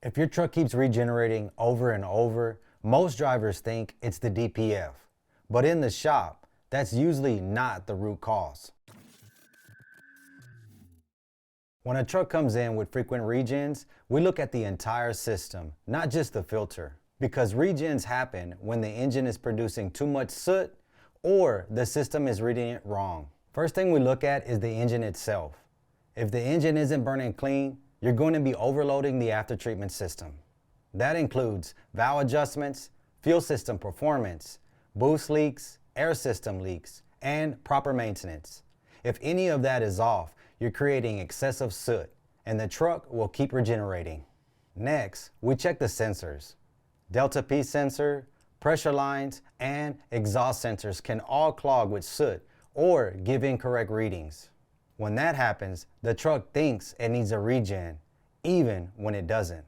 If your truck keeps regenerating over and over, most drivers think it's the DPF. But in the shop, that's usually not the root cause. When a truck comes in with frequent regens, we look at the entire system, not just the filter. Because regens happen when the engine is producing too much soot or the system is reading it wrong. First thing we look at is the engine itself. If the engine isn't burning clean, you're going to be overloading the aftertreatment system. That includes valve adjustments, fuel system performance, boost leaks, air system leaks, and proper maintenance. If any of that is off, you're creating excessive soot, and the truck will keep regenerating. Next, we check the sensors. Delta P sensor, pressure lines, and exhaust sensors can all clog with soot or give incorrect readings. When that happens, the truck thinks it needs a regen, even when it doesn't.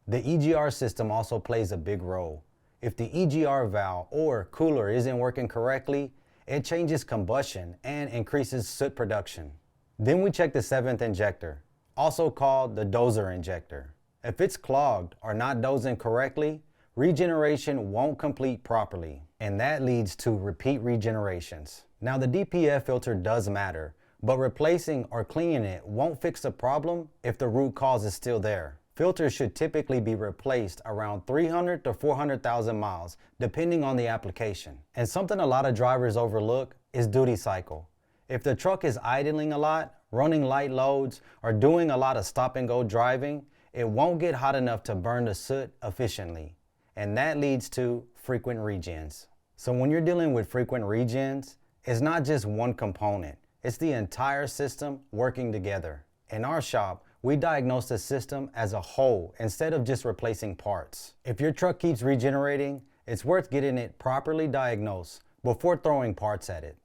The EGR system also plays a big role. If the EGR valve or cooler isn't working correctly, it changes combustion and increases soot production. Then we check the 7th injector, also called the dozer injector. If it's clogged or not dosing correctly, regeneration won't complete properly, and that leads to repeat regenerations. Now the DPF filter does matter, but replacing or cleaning it won't fix the problem if the root cause is still there. Filters should typically be replaced around 300 to 400,000 miles, depending on the application. And something a lot of drivers overlook is duty cycle. If the truck is idling a lot, running light loads, or doing a lot of stop and go driving, it won't get hot enough to burn the soot efficiently. And that leads to frequent regens. So when you're dealing with frequent regens, it's not just one component. It's the entire system working together. In our shop, we diagnose the system as a whole instead of just replacing parts. If your truck keeps regenerating, it's worth getting it properly diagnosed before throwing parts at it.